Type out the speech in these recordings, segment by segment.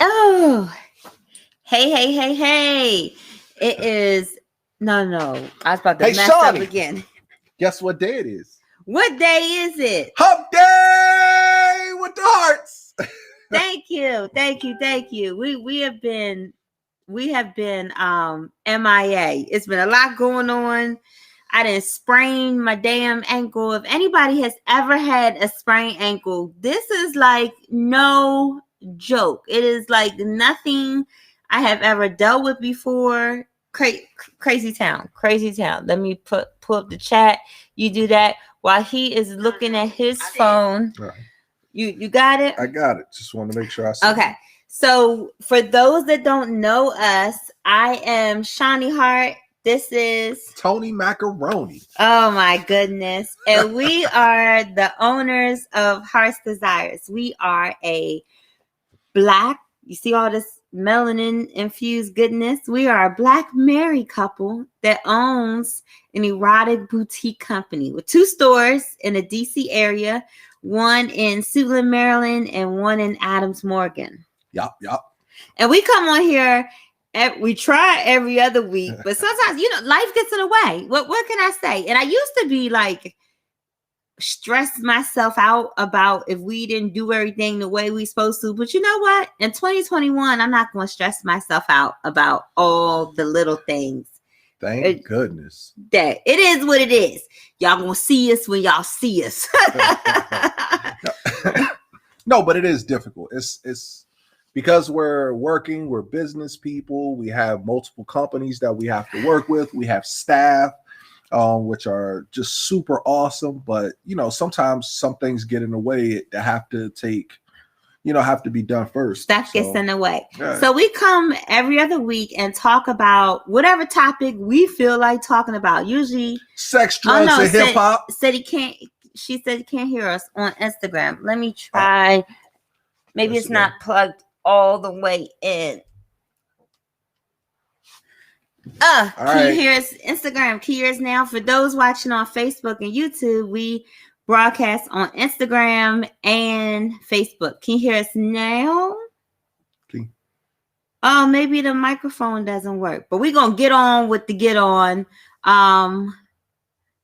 Oh, hey. It is no. I was about to mess Shawnee, up again. Guess what day it is? What day is it? Hump Day with the Hearts. Thank you. We have been MIA. It's been a lot going on. I didn't sprain my damn ankle. If anybody has ever had a sprained ankle, this is like no joke. It is like nothing I have ever dealt with before. Crazy town. Let me pull up the chat. You do that while he is looking at his phone. Right. You got it? I got it. Just want to make sure I see Okay. it. So for those that don't know us, I am Shawnee Hart. This is Tony Macaroni. Oh my goodness. And we are the owners of HartsDesires. We are a Black, you see all this melanin infused goodness. We are a Black married couple that owns an erotic boutique company with 2 stores in the DC area, one in Suitland, Maryland, and one in Adams Morgan. Yup. And we come on here. We try every other week, but sometimes, life gets in the way. What can I say? And I used to be like, stress myself out about if we didn't do everything the way we supposed to. But you know what? In 2021, I'm not going to stress myself out about all the little things. Thank goodness. That it is what it is. Y'all going to see us when y'all see us. No, but it is difficult. It's because we're working, we're business people. We have multiple companies that we have to work with. We have staff, which are just super awesome. But, sometimes some things get in the way that have to have to be done first. Stuff gets in the way. Yeah. So we come every other week and talk about whatever topic we feel like talking about. Usually sex, drugs, and hip hop. She said he can't hear us on Instagram. Let me try. Maybe it's not plugged all the way in. Can you hear us? Instagram, can you hear us now? For those watching on Facebook and YouTube, we broadcast on Instagram and Facebook. Can you hear us now? Okay. Oh, maybe the microphone doesn't work, but we're gonna get on with the get on. You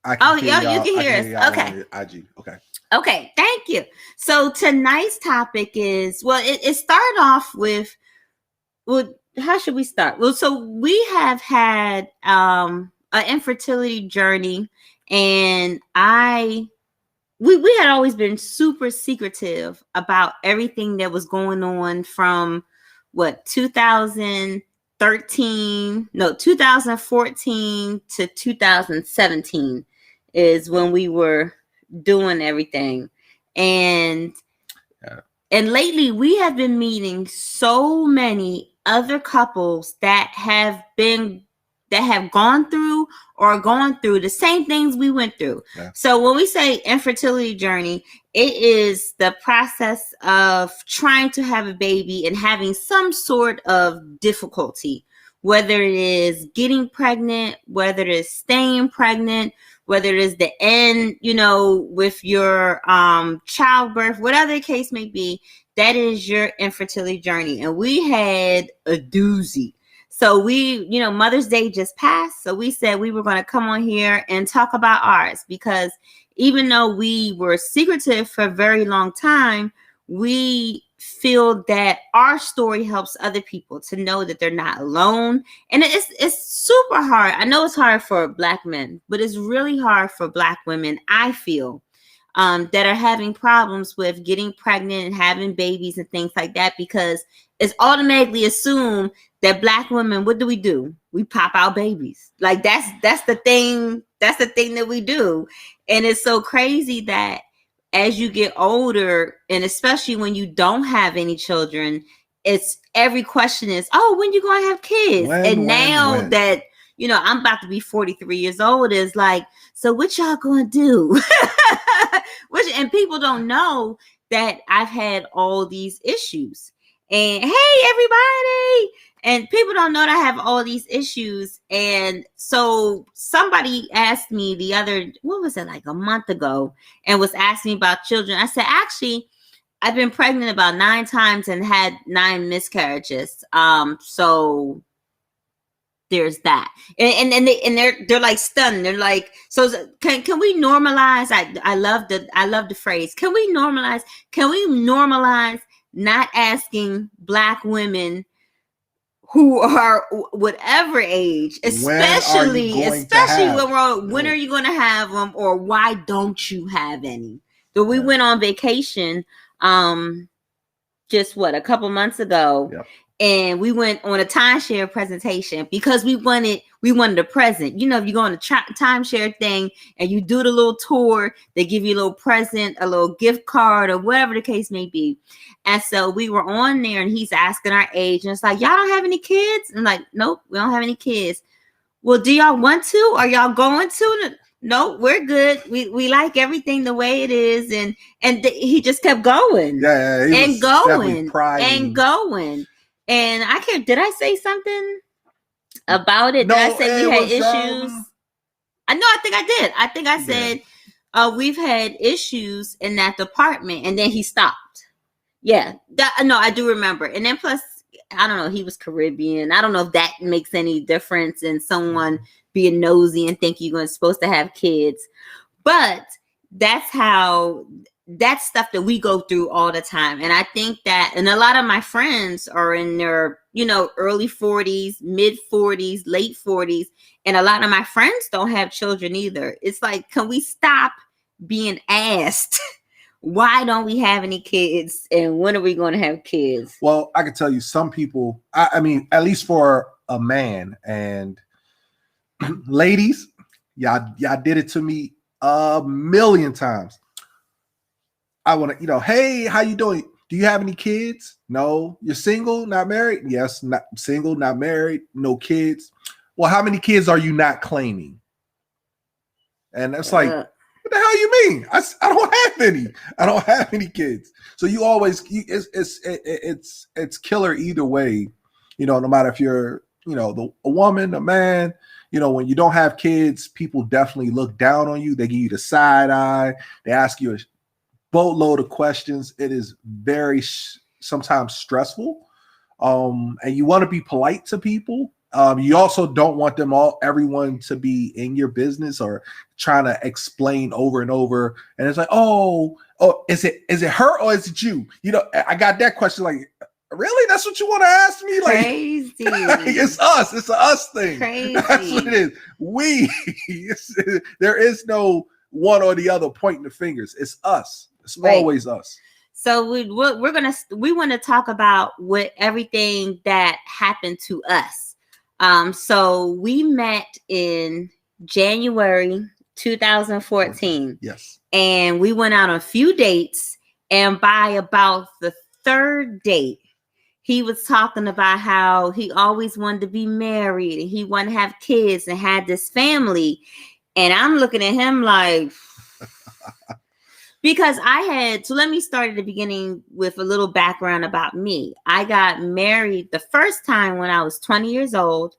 can hear us. Okay. IG. Okay. Okay, thank you. So tonight's topic is, it started off with, how should we start? Well, so we have had an infertility journey, and we had always been super secretive about everything that was going on from 2014 to 2017 is when we were doing everything. And lately we have been meeting so many other couples that have gone through or going through the same things we went through. Yeah. So when we say infertility journey, it is the process of trying to have a baby and having some sort of difficulty, whether it is getting pregnant, whether it is staying pregnant, whether it is the end, with your childbirth, whatever the case may be, that is your infertility journey. And we had a doozy. So Mother's Day just passed. So we said we were going to come on here and talk about ours, because even though we were secretive for a very long time, we feel that our story helps other people to know that they're not alone. And it's super hard. I know it's hard for Black men, but it's really hard for Black women, I feel, that are having problems with getting pregnant and having babies and things like that, because it's automatically assumed that Black women, what do? We pop out babies. Like that's the thing that we do. And it's so crazy that as you get older, and especially when you don't have any children, it's every question is, when you gonna have kids? When? That I'm about to be 43 years old, is like, so what y'all gonna do? And people don't know that I've had all these issues. And hey, everybody. And people don't know that I have all these issues. And so somebody asked me like a month ago, and was asking me about children. I said, actually, I've been pregnant about 9 times and had 9 miscarriages. So there's that, and they're like stunned. They're like, so can we normalize? I love the phrase. Can we normalize not asking Black women who are whatever age, especially when are you going to have them, or why don't you have any? So we went on vacation, just a couple months ago. Yep. And we went on a timeshare presentation because we wanted a present. You know, if you go on a timeshare thing and you do the little tour, they give you a little present, a little gift card, or whatever the case may be. And so we were on there, and he's asking our age, and it's like, y'all don't have any kids? I'm like, nope, we don't have any kids. Well, do y'all want to? Are y'all going to? No, we're good. We like everything the way it is, and he just kept going, and going. And I can't. Did I say something about it? No, did I say we had issues? I think I did. I think I said we've had issues in that department, and then he stopped. Yeah, no, I do remember. And then plus, I don't know. He was Caribbean. I don't know if that makes any difference in someone being nosy and think you're supposed to have kids, but that's stuff that we go through all the time. And I think that, and a lot of my friends are in their, early 40s, mid 40s, late 40s. And a lot of my friends don't have children either. It's like, can we stop being asked, why don't we have any kids? And when are we going to have kids? Well, I can tell you some people, I mean, at least for a man, and ladies, y'all did it to me a million times. I want to, hey, how you doing? Do you have any kids? No. You're single, not married? Yes, not single, not married, no kids. Well, how many kids are you not claiming? And that's like, what the hell you mean? I don't have any. I don't have any kids. So you always, it's killer either way. No matter if you're, a woman, a man. When you don't have kids, people definitely look down on you. They give you the side eye. They ask you a boatload of questions. It is very sometimes stressful. And you want to be polite to people. You also don't want everyone to be in your business or trying to explain over and over. And it's like, oh, is it her or is it you? I got that question like, really? That's what you want to ask me? Like, crazy. It's us. It's a us thing. Crazy. That's what it is. There is no one or the other pointing the fingers. It's us. It's always us. So we want to talk about everything that happened to us. So we met in January 2014. Yes. And we went out on a few dates, and by about the 3rd date, he was talking about how he always wanted to be married and he wanted to have kids and had this family. And I'm looking at him like, because so let me start at the beginning with a little background about me. I got married the first time when I was 20 years old.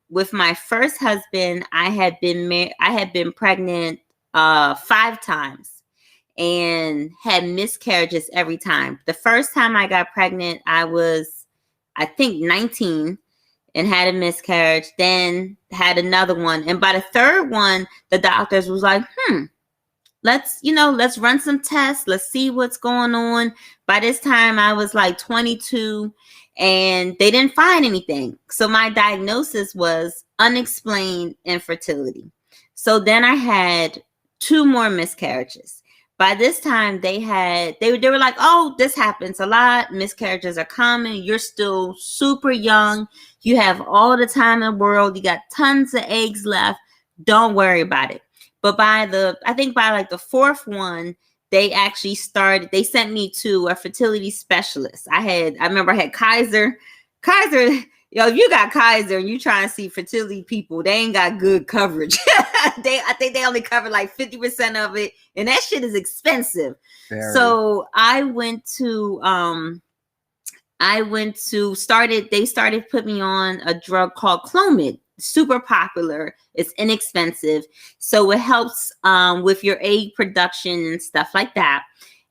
With my first husband, I had been pregnant 5 times. And had miscarriages every time. The first time I got pregnant, I was, I think, 19 and had a miscarriage, then had another one. And by the 3rd one, the doctors was like, let's run some tests. Let's see what's going on. By this time, I was like 22 and they didn't find anything. So my diagnosis was unexplained infertility. So then I had 2 more miscarriages. By this time, they were like, oh, this happens a lot. Miscarriages are common. You're still super young. You have all the time in the world. You got tons of eggs left. Don't worry about it. But by the 4th one, they sent me to a fertility specialist. I remember I had Kaiser. If you got Kaiser and you trying to see fertility people, they ain't got good coverage. I think they only cover like 50% of it. And that shit is expensive. Very. So they started putting me on a drug called Clomid. Super popular. It's inexpensive. So it helps with your egg production and stuff like that.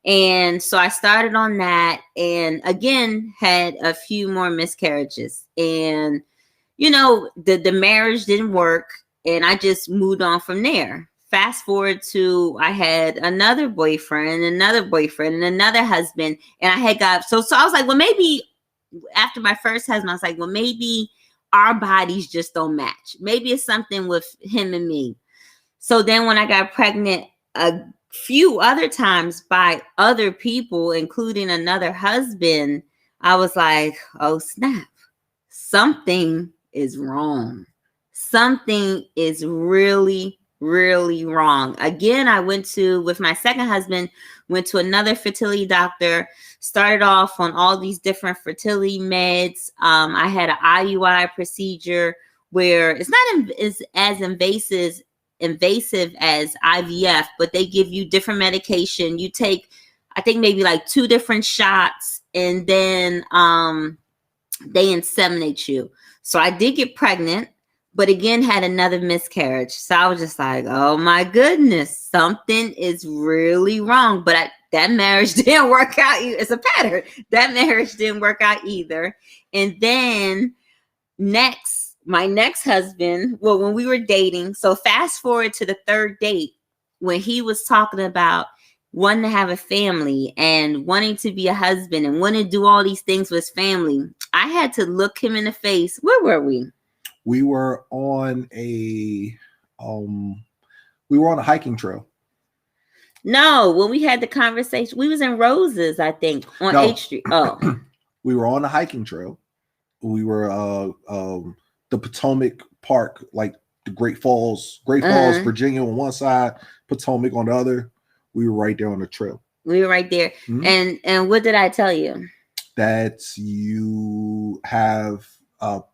And so I started on that, and again had a few more miscarriages, and the marriage didn't work, and I just moved on from there. Fast forward to I had another boyfriend, and another husband, and I had got so I was like, well, maybe after my first husband, I was like, well, maybe our bodies just don't match. Maybe it's something with him and me. So then when I got pregnant a few other times by other people, including another husband, I was like, oh snap, something is wrong. Something is really, really wrong. Again, I with my second husband, went to another fertility doctor, started off on all these different fertility meds. I had an IUI procedure where it's not as invasive as IVF, but they give you different medication. You take, I think maybe like 2 different shots, and then they inseminate you. So I did get pregnant, but again had another miscarriage. So I was just like, oh my goodness, something is really wrong. But that marriage didn't work out. It's a pattern. That marriage didn't work out either. And then my next husband, well, when we were dating, so fast forward to the 3rd date, when he was talking about wanting to have a family and wanting to be a husband and wanting to do all these things with his family, I had to look him in the face. Where were we? We were on a hiking trail. No, when we had the conversation, we was in Roses, I think, on H Street. Oh, we were on a hiking trail. We were the Potomac Park, like the Great Falls, Virginia on one side, Potomac on the other. We were right there on the trail. We were right there. Mm-hmm. And what did I tell you? That you have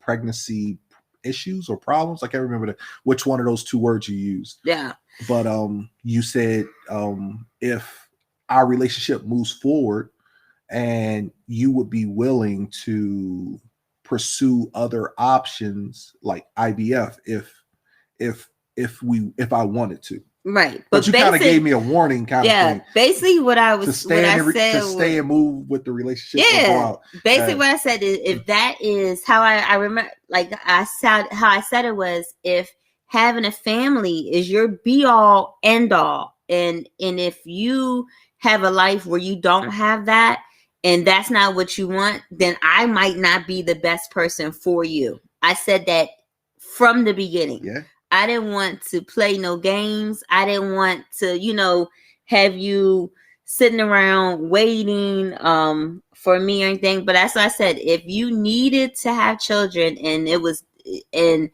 pregnancy issues or problems. I can't remember which one of those 2 words you used. Yeah. But you said if our relationship moves forward and you would be willing to pursue other options like IVF if I wanted to. Right. But you kind of gave me a warning kind of thing. Basically what I was to stay and move with the relationship. Yeah. Basically what I said is, if that is how I remember, like how I said it was, if having a family is your be all end all, and if you have a life where you don't have that, and that's not what you want, then I might not be the best person for you. I said that from the beginning. Yeah. I didn't want to play no games. I didn't want to, have you sitting around waiting for me or anything. But that's what I said. If you needed to have children and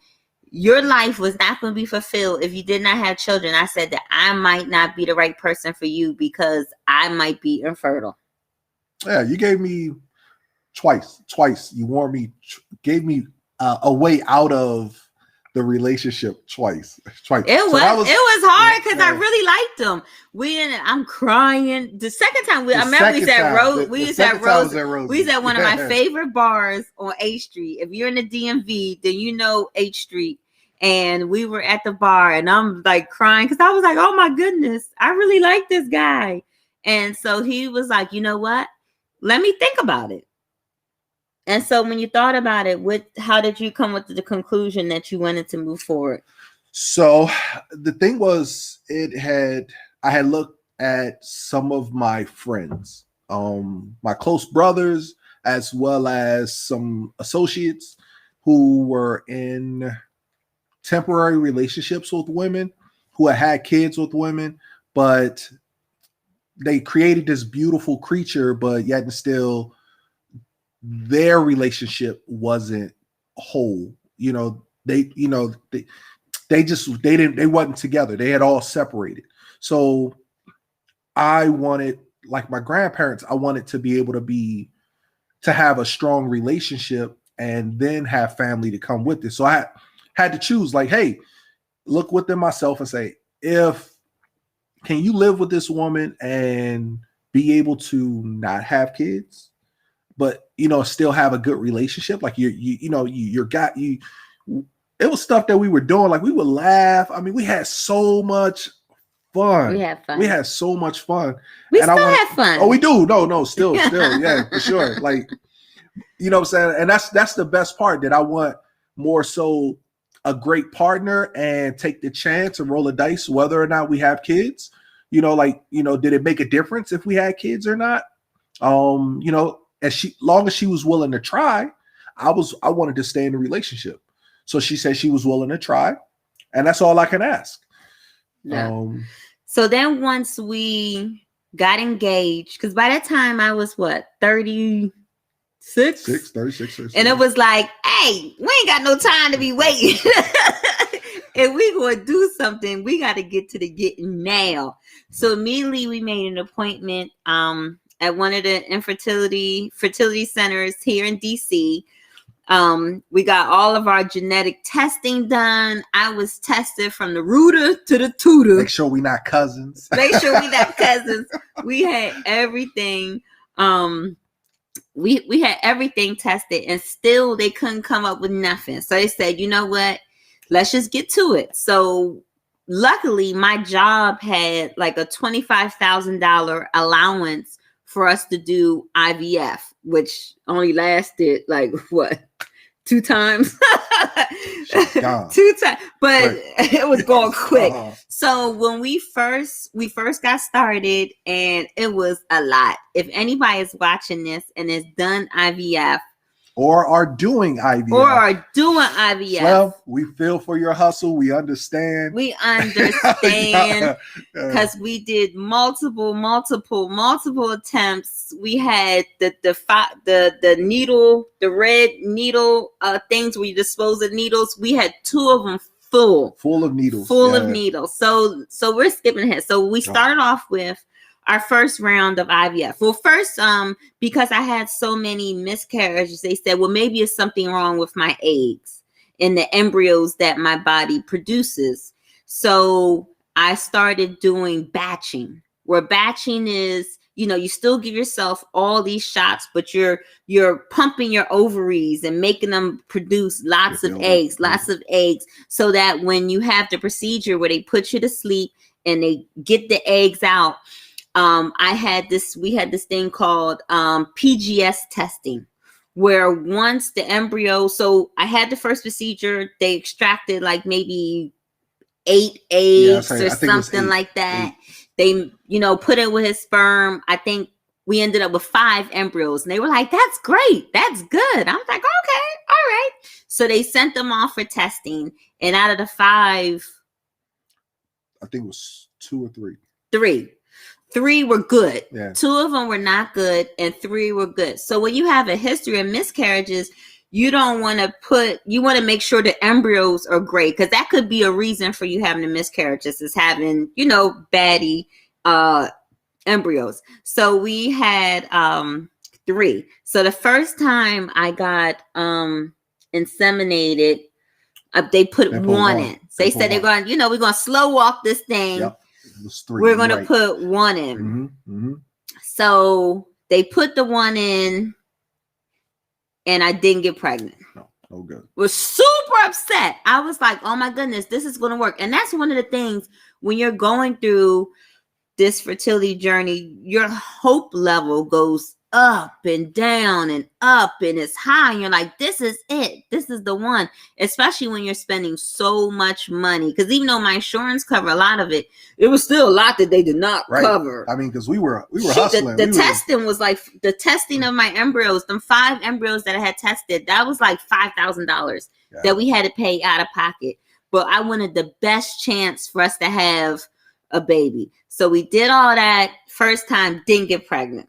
your life was not going to be fulfilled if you did not have children, I said that I might not be the right person for you because I might be infertile. Yeah, you gave me twice. You warned me, gave me a way out of the relationship twice. It was hard because I really liked him. I'm crying. The second time I remember we was at Rose. We was at one of my favorite bars on H Street. If you're in the DMV, then you know H Street. And we were at the bar, and I'm like crying because I was like, oh my goodness, I really like this guy. And so he was like, you know what? Let me think about it. And so when you thought about it, how did you come with the conclusion that you wanted to move forward? So the thing was, I had looked at some of my friends, my close brothers, as well as some associates who were in temporary relationships with women, who had kids with women, but they created this beautiful creature, but yet and still their relationship wasn't whole. They wasn't together. They had all separated. So I wanted, like my grandparents, I wanted to be able to have a strong relationship and then have family to come with it. So I had to choose, like, hey, look within myself and say, can you live with this woman and be able to not have kids, but still have a good relationship? Like it was stuff that we were doing. Like we would laugh. I mean, we had so much fun. We had fun. We had so much fun. We still have fun. Oh, we do. No, still, yeah, for sure. Like, you know what I'm saying? And that's the best part, that I want more so a great partner and take the chance and roll the dice whether or not we have kids. You know, like, you know, did it make a difference if we had kids or not? You know, long as she was willing to try, I wanted to stay in the relationship. So she said she was willing to try, and that's all I can ask. Yeah. So then once we got engaged, because by that time I was 36? 36. And it was like, hey, we ain't got no time to be waiting. If we going to do something, we got to get to the getting now. So immediately we made an appointment at one of the fertility centers here in DC. We got all of our genetic testing done. I was tested from the rooter to the tutor. Make sure we not cousins. We had everything. We had everything tested, and still they couldn't come up with nothing. So they said, you know what? Let's just get to it. So luckily, my job had like a $25,000 allowance for us to do IVF, which only lasted like 2 times? 2 times, but it was going quick. So when we first got started, and it was a lot. If anybody is watching this and has done IVF, or are doing IVF. Well, we feel for your hustle. We understand. Because we did multiple attempts. We had the needle, the red needle things where you dispose of needles. We had 2 of them full of needles. So we're skipping ahead. So we started off with our first round of IVF. Well, first, because I had so many miscarriages, they said, well, maybe it's something wrong with my eggs and the embryos that my body produces. So I started doing batching, where batching is, you know, you still give yourself all these shots, but you're pumping your ovaries and making them produce lots of eggs, so that when you have the procedure where they put you to sleep and they get the eggs out, we had this thing called PGS testing, where once the embryo, so I had the first procedure, they extracted like maybe 8 eggs or something like that. 8. They, you know, put it with his sperm. I think we ended up with 5 embryos, and they were like, that's great. That's good. I was like, okay, all right. So they sent them off for testing, and out of the 5, I think it was 2 or 3. 3 were good. Yeah. 2 of them were not good, and 3 were good. So when you have a history of miscarriages, you want to make sure the embryos are great, because that could be a reason for you having a miscarriages, is having, you know, baddie embryos. So we had 3. So the first time I got inseminated, they put 1 in. They said they're going, you know, we're going to slow walk this thing. Yep. It was 3. We're going to put 1 in. Mm-hmm. Mm-hmm. So they put the 1 in, and I didn't get pregnant. No good. Was super upset. I was like, oh my goodness, this is going to work. And that's one of the things when you're going through this fertility journey, your hope level goes up and down and up, and it's high. And you're like, this is it. This is the one. Especially when you're spending so much money. Because even though my insurance covered a lot of it, it was still a lot that they did not cover. I mean, because we were hustling. The testing was like, the testing of my embryos, them 5 embryos that I had tested, that was like $5,000 that we had to pay out of pocket. But I wanted the best chance for us to have a baby. So we did all that. First time, didn't get pregnant.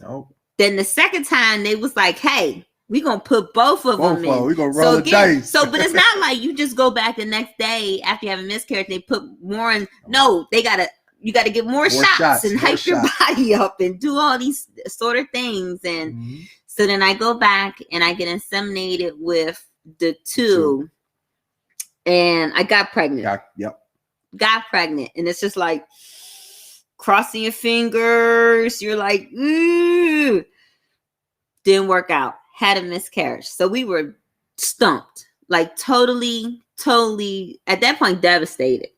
Nope. Then the second time, they was like, hey, we're going to put both of them in. We're going to roll the dice. But it's not like you just go back the next day after you have a miscarriage and they put more in. No, you got to get more shots and hype your body up and do all these sort of things. And so then I go back and I get inseminated with the 2. And I got pregnant. Got pregnant. And it's just like, crossing your fingers, you're like, ooh. Didn't work out. Had a miscarriage. So we were stumped. Like totally, at that point, devastated.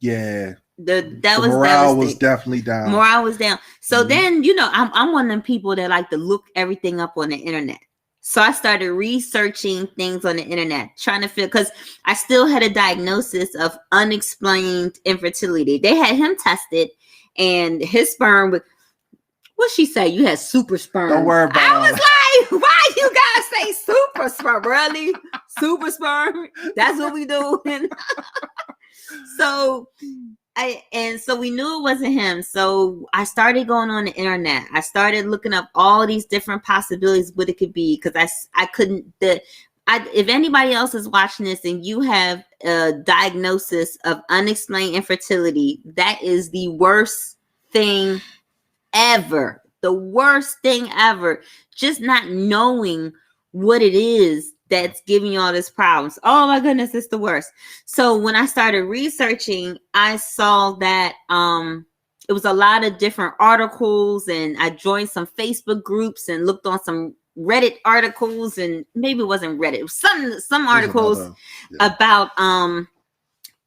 Yeah. that was morale was definitely down. Morale was down. So then, you know, I'm one of them people that like to look everything up on the internet. So I started researching things on the internet, trying to feel, because I still had a diagnosis of unexplained infertility. They had him tested, and his sperm was, what'd she say? You had super sperm. Don't worry about it. I was like, why you guys say super sperm? Really? Super sperm? That's what we doing? So we knew it wasn't him. So I started going on the internet. I started looking up all these different possibilities what it could be, because I couldn't. If anybody else is watching this and you have a diagnosis of unexplained infertility, that is the worst thing ever. The worst thing ever. Just not knowing what it is that's giving you all these problems. Oh my goodness, it's the worst. So when I started researching, I saw that it was a lot of different articles, and I joined some Facebook groups and looked on some Reddit articles, and maybe it wasn't Reddit. It was some articles about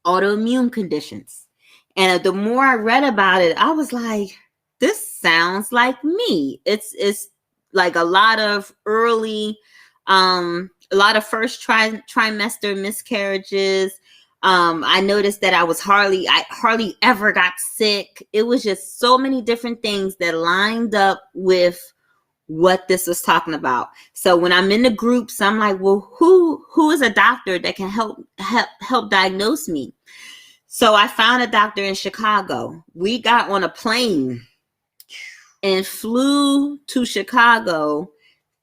autoimmune conditions. And the more I read about it, I was like, this sounds like me. It's like a lot of early a lot of first trimester miscarriages. I noticed that I hardly ever got sick. It was just so many different things that lined up with what this was talking about. So when I'm in the groups, I'm like, well, who is a doctor that can help diagnose me? So I found a doctor in Chicago. We got on a plane and flew to Chicago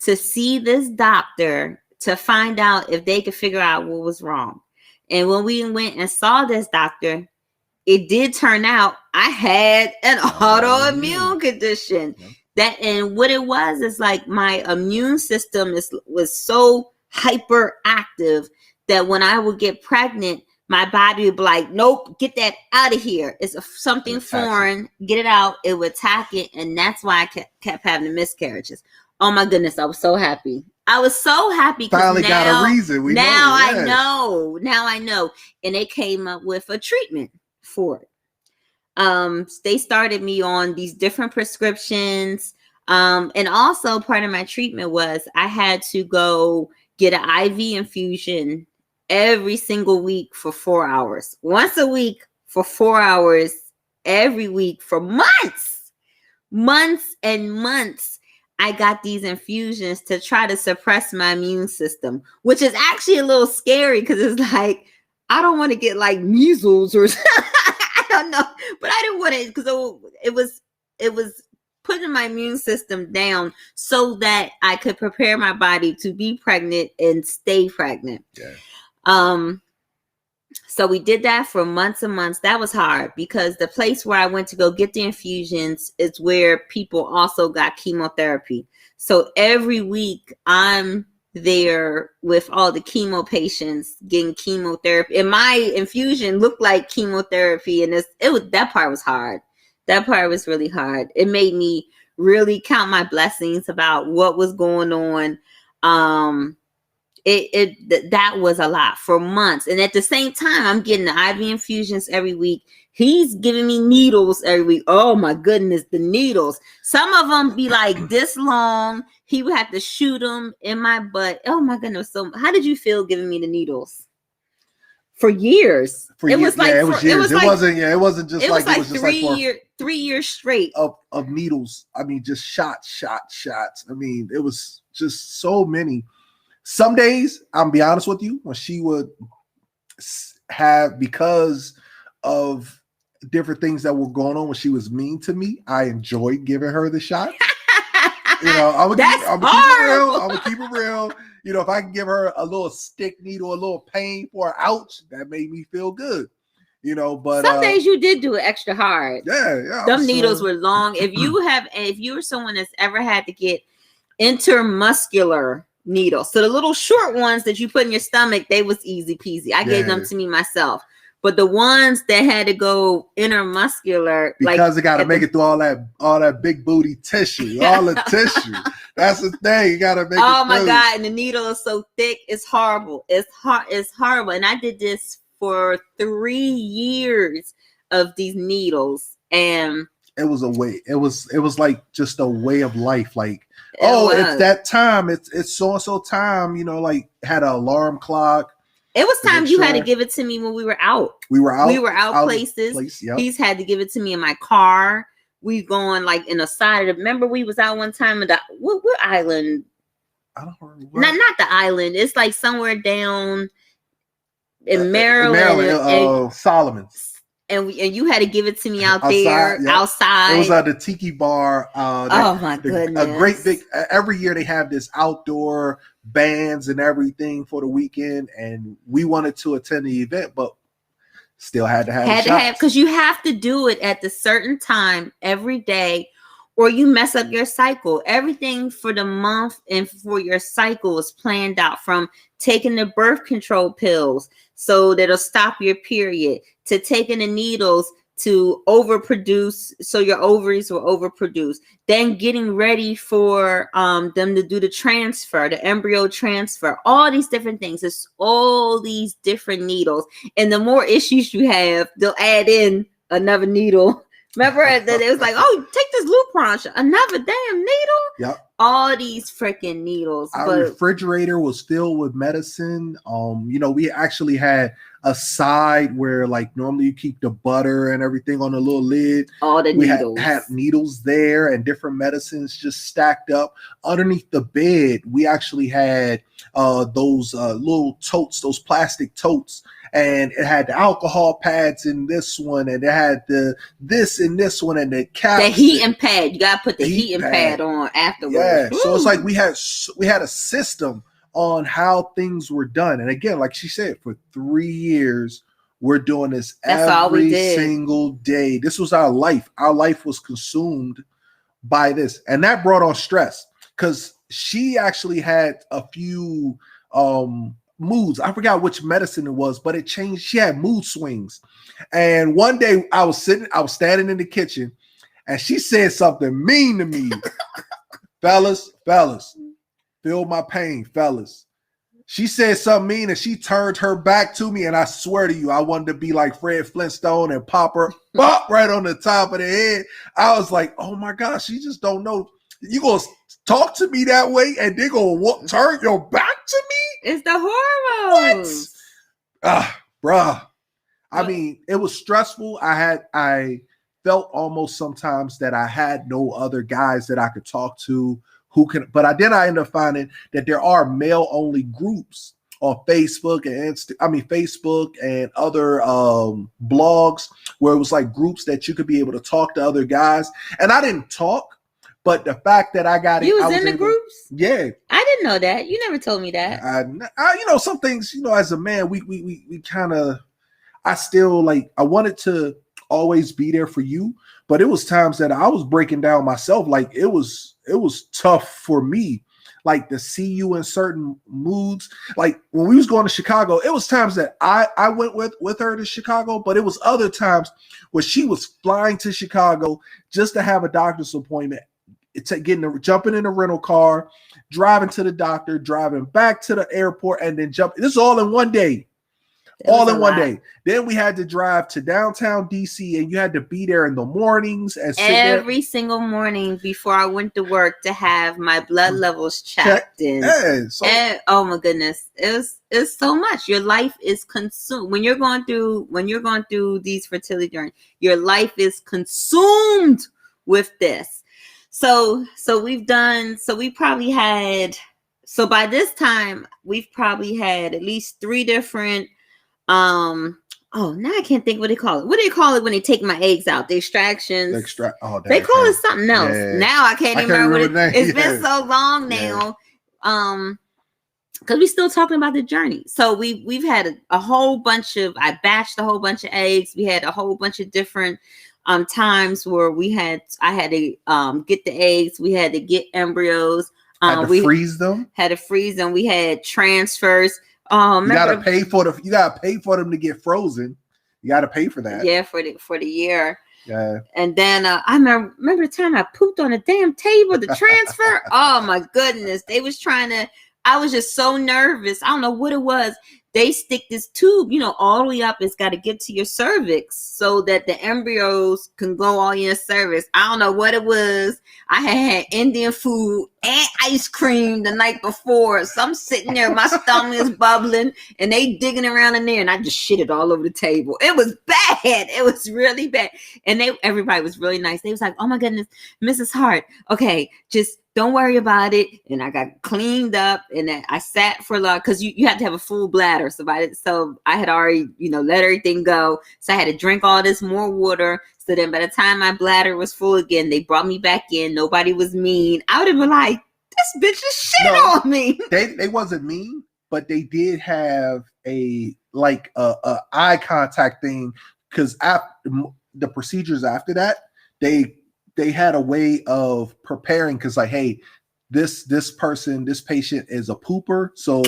to see this doctor to find out if they could figure out what was wrong. And when we went and saw this doctor, it did turn out I had an autoimmune condition. And what it was is like my immune system was so hyperactive that when I would get pregnant, my body would be like, nope, get that out of here. It's something foreign. Get it out. It would attack it. And that's why I kept having the miscarriages. Oh my goodness, I was so happy. I was so happy. Finally got a reason. Now I know. And they came up with a treatment for it. They started me on these different prescriptions. And also part of my treatment was I had to go get an IV infusion every single week for 4 hours. Once a week for 4 hours, every week for months. Months and months. I got these infusions to try to suppress my immune system, which is actually a little scary because it's like, I don't want to get like measles or I don't know, but I didn't want it because it was putting my immune system down so that I could prepare my body to be pregnant and stay pregnant. Yeah. So we did that for months and months. That was hard because the place where I went to go get the infusions is where people also got chemotherapy. So every week I'm there with all the chemo patients getting chemotherapy. And my infusion looked like chemotherapy. And that part was hard. That part was really hard. It made me really count my blessings about what was going on. That was a lot for months. And at the same time, I'm getting the IV infusions every week. He's giving me needles every week. Oh my goodness, the needles. Some of them be like this long. He would have to shoot them in my butt. Oh my goodness. So how did you feel giving me the needles? For years. It was years. It wasn't just like 3 years straight of needles. I mean, just shots. I mean, it was just so many. Some days, I'm be honest with you, when she would have, because of different things that were going on when she was mean to me, I enjoyed giving her the shot. I'm gonna keep it real. If I can give her a little stick needle, a little pain for an ouch, that made me feel good. But some days you did do it extra hard. Yeah. Some needles were long. If you're someone that's ever had to get intermuscular needles, so the little short ones that you put in your stomach, they was easy peasy. I gave them to me myself. But the ones that had to go intermuscular, because it got to make it through all that big booty tissue, all the tissue. That's the thing. You got to make it. Oh my God! And the needle is so thick. It's horrible. It's horrible. And I did this for 3 years of these needles, and it was a way. It was like just a way of life. Like, it's that time. It's so and so time. You know, like had an alarm clock. It was times you had to give it to me when we were out. We were out places. Yep. He's had to give it to me in my car. We going like in a side of. Remember, we was out one time in the what island? I don't remember. Not the island. It's like somewhere down in Maryland. Solomon's. And you had to give it to me outside. It was at the Tiki Bar. Oh my goodness! A great big. Every year they have this outdoor bands and everything for the weekend, and we wanted to attend the event, but still had to have because you have to do it at the certain time every day, or you mess up your cycle. Everything for the month and for your cycle is planned out, from taking the birth control pills so that'll stop your period, to taking the needles to overproduce so your ovaries will overproduce, then getting ready for them to do the transfer, the embryo transfer, all these different things. It's all these different needles, and the more issues you have, they'll add in another needle. Remember that it was like, oh, take this Lupron, another damn needle. Yep. All these freaking needles. Our refrigerator was filled with medicine. We actually had a side where, like, normally you keep the butter and everything on a little lid. All the needles. We had needles there and different medicines just stacked up. Underneath the bed, we actually had those little totes, those plastic totes. And it had the alcohol pads in this one, and it had this in this one, and the caps. The heating pad. You gotta put the heating pad on afterwards. Yeah. Ooh. So it's like we had a system on how things were done. And again, like she said, for 3 years, we're doing this every single day. This was our life. Our life was consumed by this, and that brought on stress because she actually had a few moods. I forgot which medicine it was, but it changed. She had mood swings. And one day I was standing in the kitchen, and she said something mean to me. fellas, feel my pain, fellas. She said something mean, and she turned her back to me, and I swear to you, I wanted to be like Fred Flintstone and pop her right on the top of the head. I was like, oh my gosh, she just don't know. You gonna talk to me that way, and they're gonna turn your back to me? It's the hormones. What? Bruh. I mean, it was stressful. I felt almost sometimes that I had no other guys that I could talk to but I ended up finding that there are male only groups on Facebook and Facebook and other blogs where it was like groups that you could be able to talk to other guys. And I didn't talk. But the fact that I got it, you was in the groups? Yeah, I didn't know that. You never told me that. I some things, as a man, we kind of. I still I wanted to always be there for you, but it was times that I was breaking down myself. Like it was tough for me, like to see you in certain moods. Like when we was going to Chicago, it was times that I went with her to Chicago, but it was other times where she was flying to Chicago just to have a doctor's appointment. It's jumping in a rental car, driving to the doctor, driving back to the airport, and then jumping. This is all in one day. All in one day. Then we had to drive to downtown DC, and you had to be there in the mornings and every single morning before I went to work to have my blood levels checked in. Yeah, oh my goodness, it's so much. Your life is consumed when you're going through these fertility journeys. Your life is consumed with this. So by this time we've probably had at least 3 different now I can't think what they call it. What do they call it when they take my eggs out? The extractions. They call it something else. Yeah. Now I can't even remember what it's been so long now. Because we're still talking about the journey. So we've had a whole bunch of, I batched a whole bunch of eggs. We had a whole bunch of different times where I had to get the eggs. We had to get embryos. We freeze them. Had to freeze them. We had transfers. You gotta pay for them to get frozen. You gotta pay for that. Yeah, for the year. Yeah. And then I remember the time I pooped on the damn table, the transfer. Oh my goodness. They was I was just so nervous. I don't know what it was. they stick this tube, all the way up. It's got to get to your cervix so that the embryos can go on your cervix. I don't know what it was. I had Indian food and ice cream the night before. So I'm sitting there, my stomach is bubbling, and they digging around in there, and I just shit it all over the table. It was bad. It was really bad. And everybody was really nice. They was like, oh my goodness, Mrs. Hart, okay, just don't worry about it. And I got cleaned up, and I sat for long because you have to have a full bladder. So I had already, let everything go. So I had to drink all this more water. So then by the time my bladder was full again, they brought me back in. Nobody was mean. I would have been like, this bitch is shit on me. They wasn't mean, but they did have a eye contact thing, because the procedures after that, they had a way of preparing, because hey, this patient is a pooper, so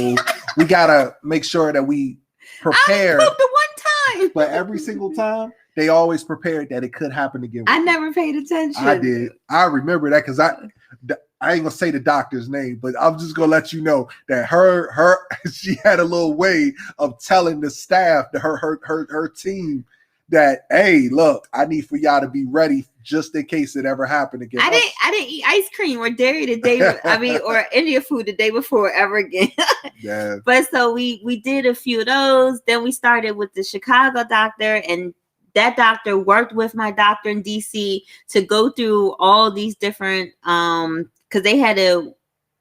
we gotta make sure that we prepare. I pooped the one time, but every single time they always prepared that it could happen again. I never paid attention. I did. I remember that, because I ain't gonna say the doctor's name, but I'm just gonna let you know that she had a little way of telling the staff, her team, that, hey, look, I need for y'all to be ready just in case it ever happened again. I didn't eat ice cream or dairy the day, or Indian food the day before ever again. Yeah. But so we did a few of those. Then we started with the Chicago doctor, and that doctor worked with my doctor in DC to go through all these different, because they had to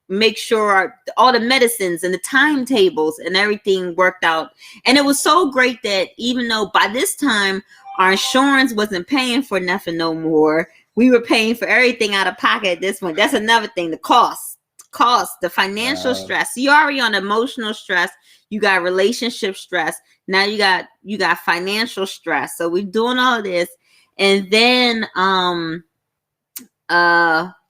make sure all the medicines and the timetables and everything worked out. And it was so great that even though by this time our insurance wasn't paying for nothing no more, we were paying for everything out of pocket at this point. That's another thing, the cost, the financial stress. You're already on emotional stress. You got relationship stress. Now you got financial stress. So we're doing all of this. And then,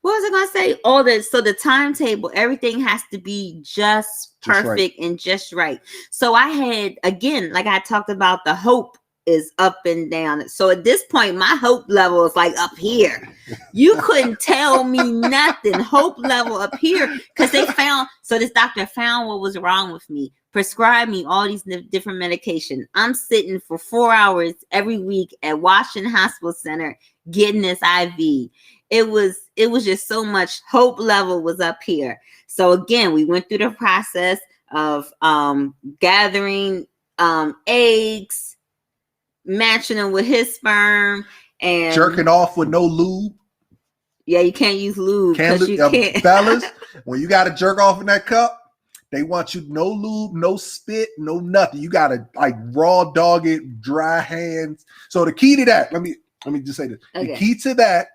what was I going to say? All this. So the timetable, everything has to be just perfect and just right. So I had, again, like I talked about, the hope is up and down. So at this point, my hope level is like up here. You couldn't tell me nothing. Hope level up here, because this doctor found what was wrong with me, prescribed me all these different medication. I'm sitting for 4 hours every week at Washington Hospital Center getting this IV. It was just so much. Hope level was up here. So again, we went through the process of gathering eggs, matching them with his sperm, and jerking off with no lube. Yeah, you can't use lube because you can't. Fellas, when you got to jerk off in that cup, they want you no lube, no spit, no nothing. You got to raw dog it, dry hands. So the key to that, let me just say this. Okay. The key to that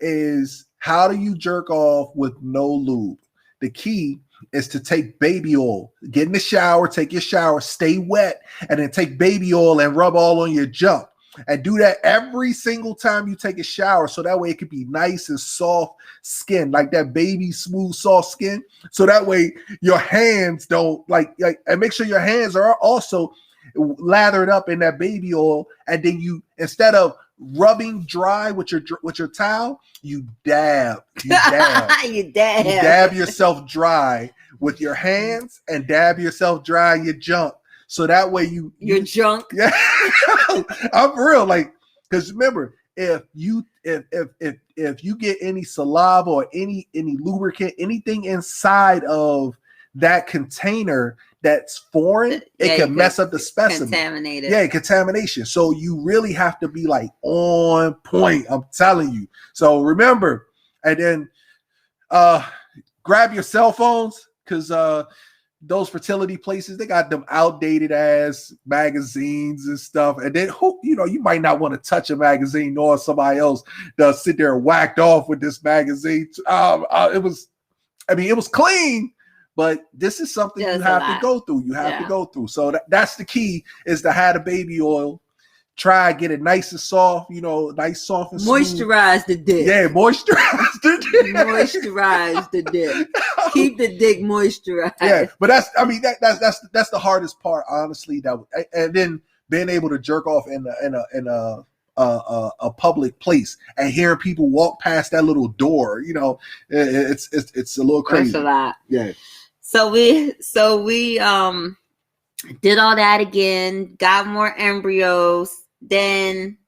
is, how do you jerk off with no lube? The key is to take baby oil, get in the shower, take your shower, stay wet, and then take baby oil and rub all on your junk. And do that every single time you take a shower, so that way it could be nice and soft skin, like that baby smooth, soft skin. So that way your hands don't and make sure your hands are also lathered up in that baby oil. And then you, instead of rubbing dry with your towel, you dab yourself dry with your hands, and dab yourself dry in your junk. So that way your junk. Yeah, I'm for real. Because remember, if you get any saliva or any lubricant, anything inside of that container that's foreign, it can mess up the specimen. Contaminated. Yeah, contamination. So you really have to be on point. I'm telling you. So remember, and then grab your cell phones, because those fertility places, they got them outdated ass magazines and stuff. And then you might not want to touch a magazine, nor somebody else does sit there whacked off with this magazine. It was clean, but this is something you have to go through. You have to go through. So that's the key, is to have the baby oil. Try get it nice and soft, nice, soft and smooth. Moisturize the dick. Yeah, moisturize the dick. Moisturize the dick. Keep the dick moisturized. Yeah, but that's the hardest part, honestly. And then being able to jerk off in a public place and hearing people walk past that little door, it's a little crazy. That's a lot. Yeah. So we Did all that again, got more embryos. Then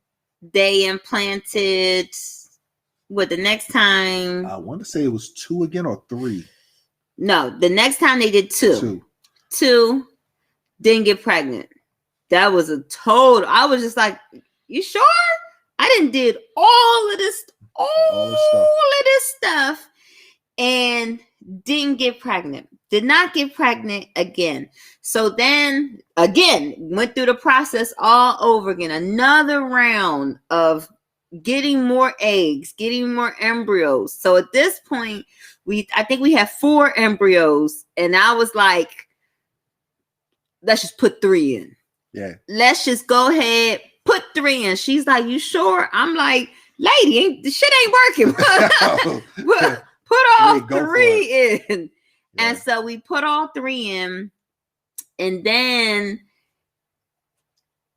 they implanted, the next time? I want to say it was 2 again or 3. No, the next time they did 2. 2, didn't get pregnant. That was a total. I was just like, you sure? I did all of this stuff and didn't get pregnant. Did not get pregnant again. So then again, went through the process all over again. Another round of getting more eggs, getting more embryos. So at this point, I think we have 4 embryos, and I was like, let's just put 3 in. Yeah. Let's just go ahead, put 3 in. She's like, you sure? I'm like, lady, the shit ain't working. Put all 3 in. Yeah. And so we put all 3 in, and then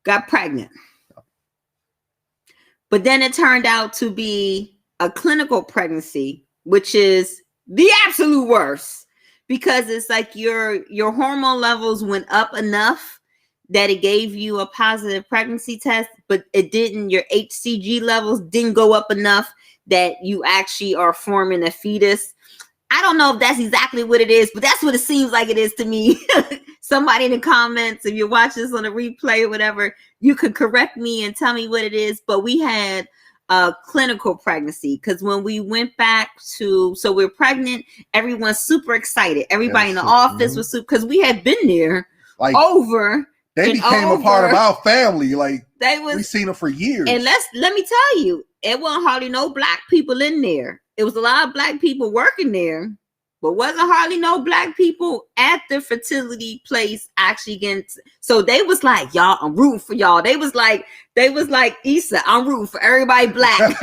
got pregnant. But then it turned out to be a clinical pregnancy, which is the absolute worst, because it's like your hormone levels went up enough that it gave you a positive pregnancy test, but it didn't. Your HCG levels didn't go up enough that you actually are forming a fetus. I don't know if that's exactly what it is, but that's what it seems like it is to me. Somebody in the comments, if you're watching this on a replay or whatever, you could correct me and tell me what it is. But we had a clinical pregnancy, because when we went back to, so we're pregnant, everyone's super excited. Everybody in the office was super, because we had been there like over. They became a part of our family. Like, we've seen them for years. And let me tell you, it wasn't hardly no black people in there. It was a lot of black people working there, but wasn't hardly no black people at the fertility place actually getting. So they was like, y'all, I'm rooting for y'all. They was like, Issa, I'm rooting for everybody black.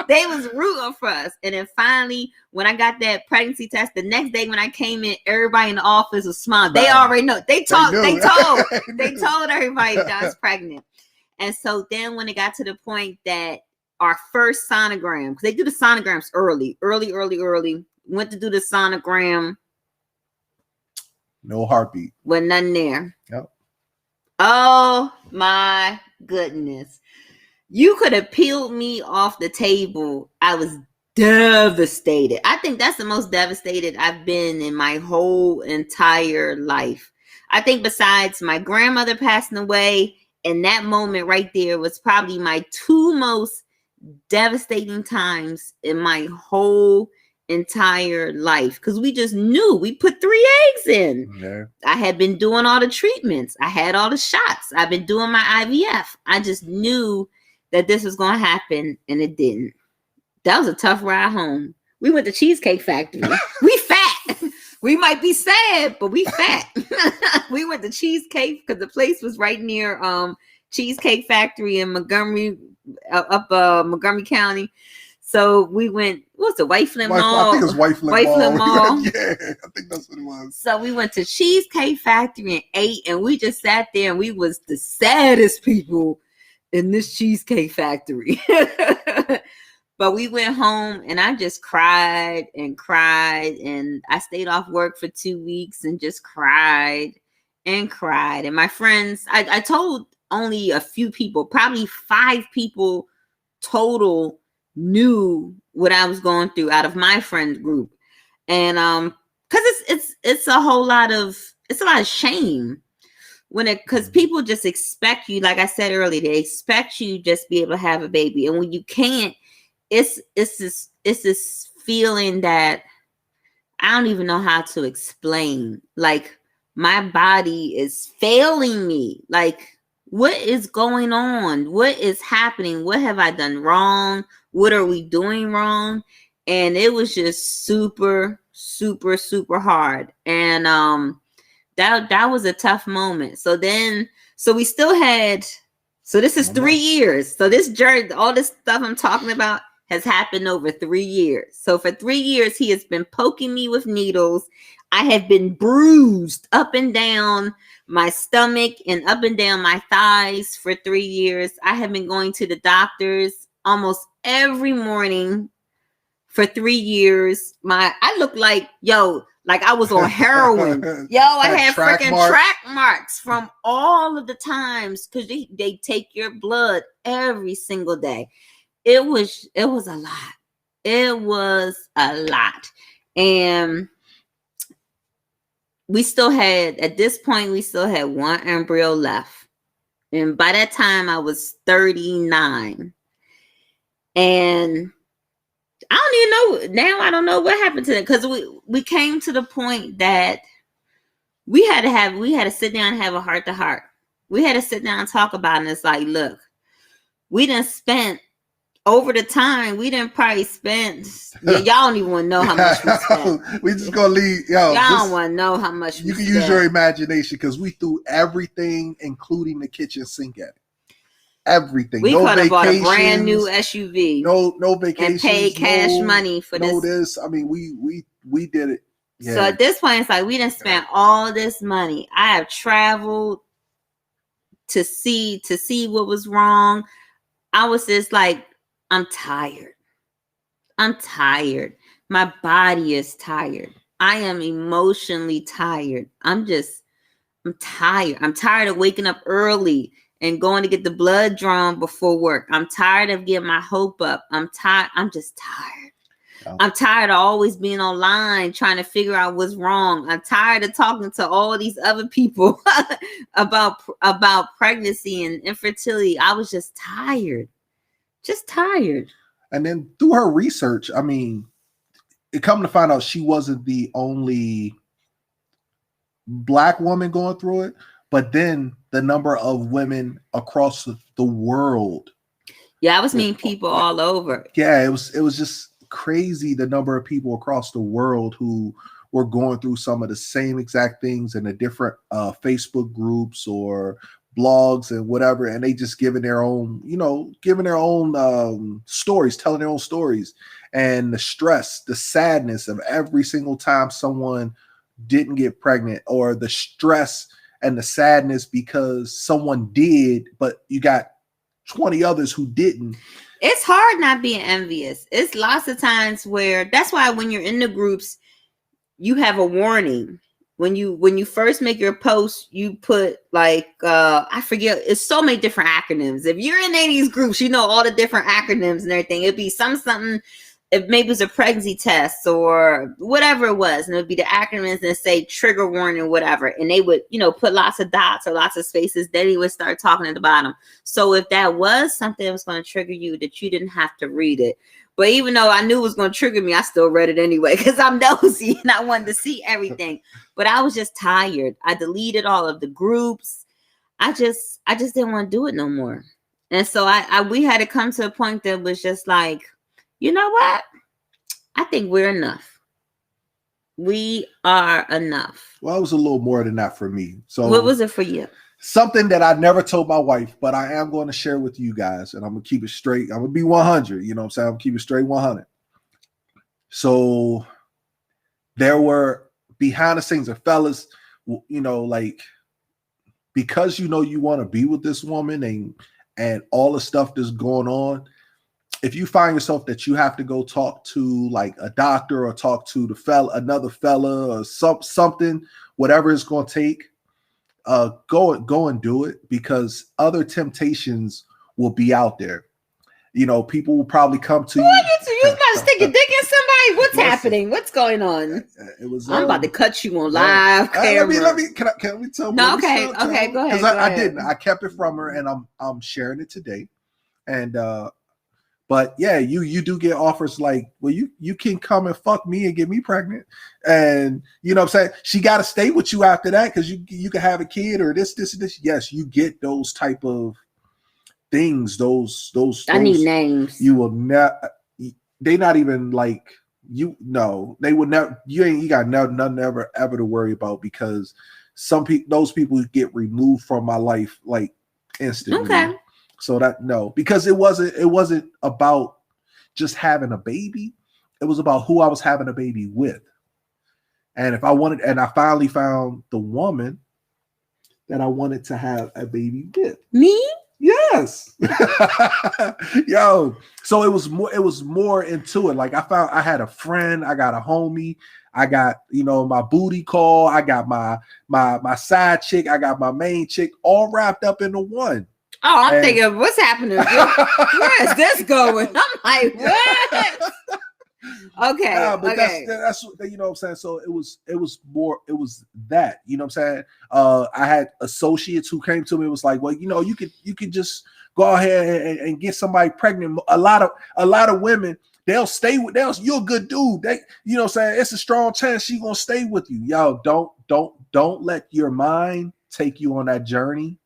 They was rooting for us. And then finally, when I got that pregnancy test, the next day when I came in, everybody in the office was smiling. They already know. They told everybody that I was pregnant. And so then when it got to the point that our first sonogram, because they do the sonograms early, went to do the sonogram. No heartbeat. With nothing there. Yep. Oh my goodness. You could have peeled me off the table. I was devastated. I think that's the most devastated I've been in my whole entire life. I think besides my grandmother passing away, and that moment right there was probably my 2 most devastating times in my whole entire life, because we just knew. We put 3 eggs in. Yeah. I had been doing all the treatments. I had all the shots. I've been doing my IVF. I just knew that this was going to happen, and it didn't. That was a tough ride home. We went to Cheesecake Factory. We fat. We might be sad, but we fat. We went to Cheesecake because the place was right near Cheesecake Factory in Montgomery, Montgomery County. So we went, what's the White Flint Mall? I think it was White Flint Mall. Yeah, I think that's what it was. So we went to Cheesecake Factory and ate, and we just sat there, and we was the saddest people in this Cheesecake Factory. But we went home, and I just cried, and I stayed off work for 2 weeks and just cried. And my friends, I told only a few people, probably 5 people total knew what I was going through out of my friend group. And because it's a lot of shame because people just expect you, like I said earlier, they expect you just to be able to have a baby, and when you can't, it's this feeling that I don't even know how to explain. Like, my body is failing me. Like, what is going on? What is happening? What have I done wrong? What are we doing wrong? And it was just super, super, super hard. And that was a tough moment. So we still had, so this is 3 years. So this journey, all this stuff I'm talking about has happened over 3 years. So for 3 years, he has been poking me with needles. I have been bruised up and down my stomach and up and down my thighs for 3 years. I have been going to the doctors almost every morning for 3 years. I look like Like I was on heroin. Yo, I had freaking track marks from all of the times because they take your blood every single day. It was a lot. It was a lot. And we still had, at this point, we still had one embryo left. And by that time, I was 39. And I don't even know. Now I don't know what happened to it. Because we came to the point that we had to sit down and have a heart to heart. We had to sit down and talk about it. And it's like, look, we done spent over the time, we didn't probably spend. Yeah, y'all don't even want to know how much we spent. We just gonna leave. Y'all don't want to know how much. You can use your imagination because we threw everything, including the kitchen sink, at it. Everything. We could have bought a brand new SUV. No vacations. And paid cash money for this. I mean, we did it. Yeah. So at this point, it's like we didn't spend all this money. I have traveled to see what was wrong. I was just like, I'm tired. My body is tired. I am emotionally tired. I'm tired. I'm tired of waking up early and going to get the blood drawn before work. I'm tired of getting my hope up. I'm tired. I'm just tired. Oh. I'm tired of always being online trying to figure out what's wrong. I'm tired of talking to all these other people about pregnancy and infertility. I was just tired. And then through her research, I mean, it come to find out she wasn't the only Black woman going through it, but then the number of women across the world. Yeah, I was meeting people all over. Yeah, it was just crazy, the number of people across the world who were going through some of the same exact things in the different Facebook groups or blogs and whatever, and they just giving their own stories, telling their own stories, and the stress, the sadness of every single time someone didn't get pregnant, or the stress and the sadness because someone did, but you got 20 others who didn't. It's hard not being envious. It's lots of times where that's why when you're in the groups, you have a warning. When you first make your post, you put like I forget, it's so many different acronyms. If you're in any of these groups, you know all the different acronyms and everything. It'd be something. If maybe it was a pregnancy test or whatever it was, and it would be the acronyms and say trigger warning, whatever. And they would, put lots of dots or lots of spaces. Then he would start talking at the bottom. So if that was something that was going to trigger you, that you didn't have to read it. But even though I knew it was going to trigger me, I still read it anyway because I'm nosy and I wanted to see everything. But I was just tired. I deleted all of the groups. I just didn't want to do it no more. And so we had to come to a point that was just like, you know what? I think we're enough. We are enough. Well, it was a little more than that for me. So what was it for you? Something that I never told my wife, but I am going to share with you guys, and I'm going to keep it straight. I'm going to be 100. You know what I'm saying? I'm going to keep it straight 100. So there were behind the scenes of fellas, like, because you want to be with this woman and all the stuff that's going on. If you find yourself that you have to go talk to like a doctor or talk to another fella or something, whatever it's going to take, go and do it, because other temptations will be out there. People will probably come to you. You about to stick your dick in somebody? What's happening? What's going on? I'm about to cut you on live camera. Let me. Can we tell? No, okay, go ahead. Because I didn't. I kept it from her, and I'm sharing it today. And but yeah, you do get offers like, well, you can come and fuck me and get me pregnant, and you know what I'm saying, she got to stay with you after that because you can have a kid or this. Yes, you get those type of things. Those I need names. You will not. They not even like you. No, they would never. You got nothing ever to worry about, because those people get removed from my life like instantly. Okay. So because it wasn't about just having a baby. It was about who I was having a baby with. And I finally found the woman that I wanted to have a baby with. Me? Yes. Yo. So it was more into it. Like I had a friend, I got a homie, I got, my booty call. I got my side chick. I got my main chick all wrapped up into one. Oh, I'm thinking, what's happening? Where is this going? I'm like, what? Okay. Yeah, but okay. that's what I'm saying. So it was that, what I'm saying. I had associates who came to me, was like, well, you could just go ahead and get somebody pregnant. A lot of women, you're a good dude. They, what I'm saying, it's a strong chance she's gonna stay with you. Yo, don't let your mind take you on that journey.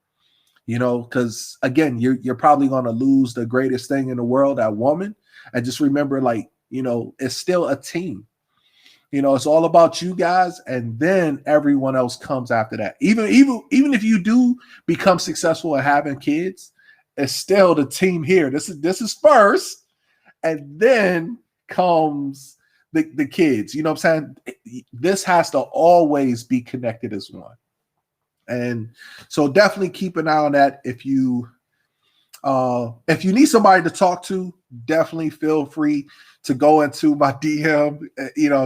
Because again, you're probably gonna lose the greatest thing in the world, that woman. And just remember, like, it's still a team. It's all about you guys, and then everyone else comes after that. Even if you do become successful at having kids, it's still the team here. This is first, and then comes the kids. You know what I'm saying? This has to always be connected as one. And so definitely keep an eye on that. If you need somebody to talk to, definitely feel free to go into my DM,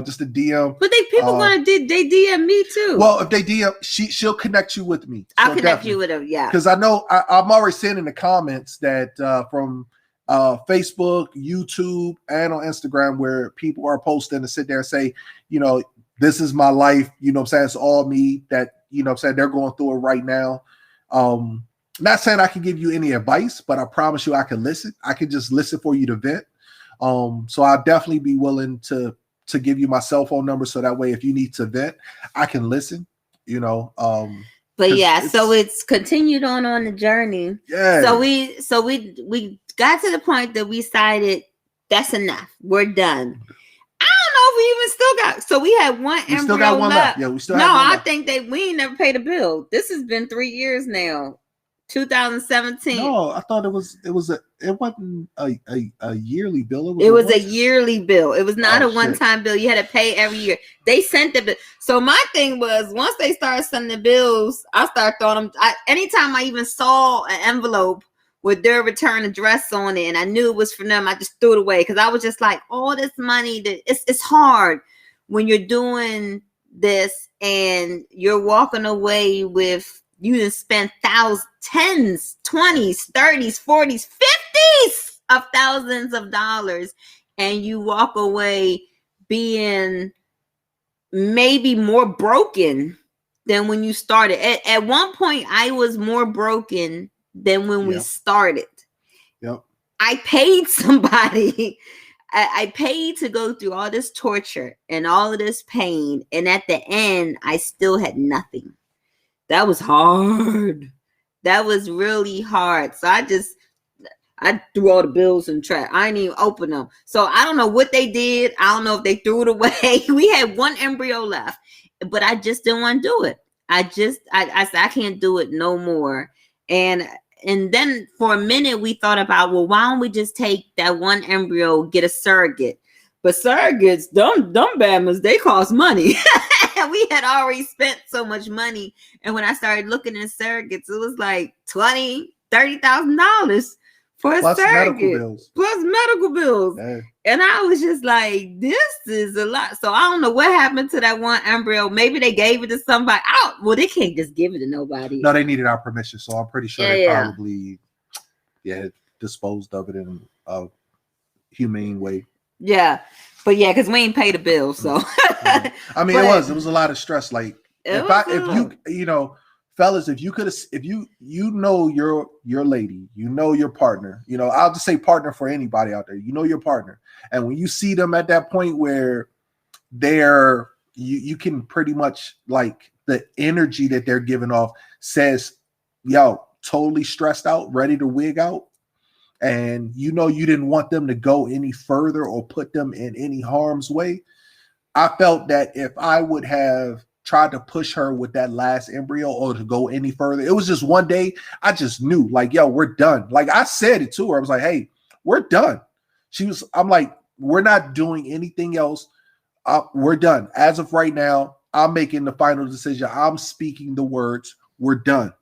just a DM. But people they DM me too. Well, if they DM, she'll connect you with me. I'll connect you with her, yeah. Because I know I'm already seeing in the comments that from Facebook, YouTube, and on Instagram, where people are posting to sit there and say, this is my life. What I'm saying? It's all me that, what I'm saying, they're going through it right now. Not saying I can give you any advice, but I promise you I can listen. I can just listen for you to vent. So I'll definitely be willing to give you my cell phone number, so that way if you need to vent, I can listen. But yeah, so it's continued on the journey. Yeah. So we got to the point that we decided that's enough. We're done. I don't know if we even still got. So we had one embryo still got one left. Yeah, we still have one left. I think we ain't never paid a bill. This has been 3 years now. 2017. No, I thought it wasn't a yearly bill. It was a yearly bill. It was not a one-time bill. You had to pay every year. They sent the bill. So my thing was, once they started sending the bills, I started throwing them. Anytime I even saw an envelope with their return address on it, and I knew it was for them, I just threw it away, because I was just like, all this money, it's hard when you're doing this and you're walking away with, you done spent tens, 20s, 30s, 40s, 50s of thousands of dollars, and you walk away being maybe more broken than when you started. At one point, I was more broken than when we started. Yep. I paid somebody. I paid to go through all this torture and all of this pain, and at the end, I still had nothing. That was hard. That was really hard. So I threw all the bills in the trash. I didn't even open them. So I don't know what they did. I don't know if they threw it away. We had one embryo left, but I just didn't want to do it. I said, I can't do it no more. And then for a minute we thought about, well, why don't we just take that one embryo, get a surrogate? But surrogates, dumb bammers, they cost money. We had already spent so much money, and when I started looking at surrogates, it was like $20,000-$30,000 for a surrogate, plus medical bills. Dang. And I was just like, this is a lot. So I don't know what happened to that one embryo. Maybe they gave it to somebody. Well, they can't just give it to nobody. No, they needed our permission, so I'm pretty sure they probably disposed of it in a humane way. Yeah. But yeah, because we ain't paid a bill, so I mean, it was a lot of stress. Like if you fellas, if you know your lady, your partner, I'll just say partner for anybody out there, your partner, and when you see them at that point where they're you can pretty much, like, the energy that they're giving off says, yo, totally stressed out, ready to wig out. And you didn't want them to go any further or put them in any harm's way. I felt that if I would have tried to push her with that last embryo or to go any further, it was just one day I just knew, like, yo, we're done. Like, I said it to her. I was like, hey, we're done. I'm like, we're not doing anything else. We're done. As of right now, I'm making the final decision. I'm speaking the words, we're done.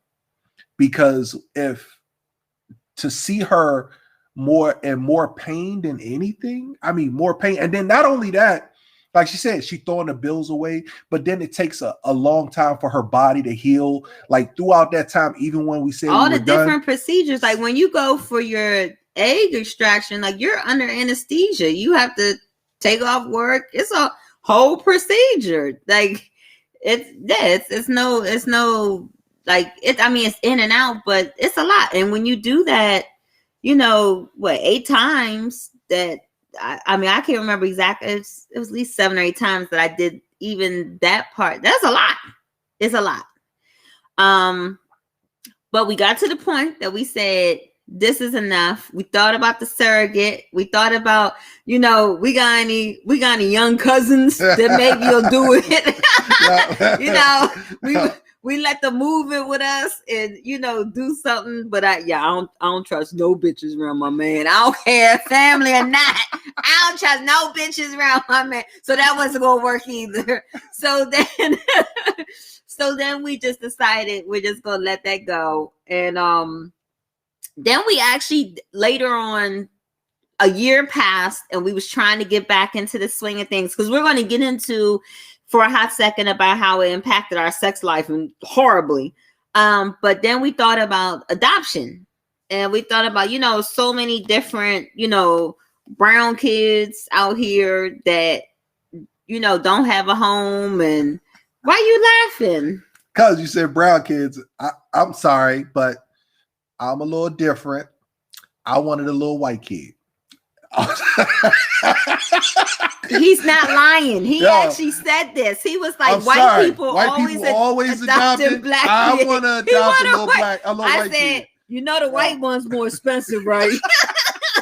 Because to see her more pain than anything. I mean, more pain. And then not only that, like she said, she throwing the bills away, but then it takes a long time for her body to heal. Like throughout that time, even when we said all we the were different done, procedures, like when you go for your egg extraction, like you're under anesthesia. You have to take off work. It's a whole procedure. Like it's no like it. I mean, it's in and out, but it's a lot. And when you do that, 8 times that. I mean, I can't remember exactly. It was at least 7 or 8 times that I did even that part. That's a lot. It's a lot. But we got to the point that we said, this is enough. We thought about the surrogate. We thought about, we got any young cousins that maybe will do it. We let them move it with us and, do something. But I don't trust no bitches around my man. I don't care, family or not. I don't trust no bitches around my man. So that wasn't going to work either. So then we just decided we're just going to let that go. And then we actually later on, a year passed and we was trying to get back into the swing of things, because we're going to get into for a hot second about how it impacted our sex life and horribly. But then we thought about adoption, and we thought about, so many different, brown kids out here that, don't have a home. And why you laughing? Because you said brown kids. I'm sorry, but I'm a little different. I wanted a little white kid. He's not lying. He actually said this. He was like, white people always adopting black kids. I want to adopt a little white kid. The white one's more expensive, right?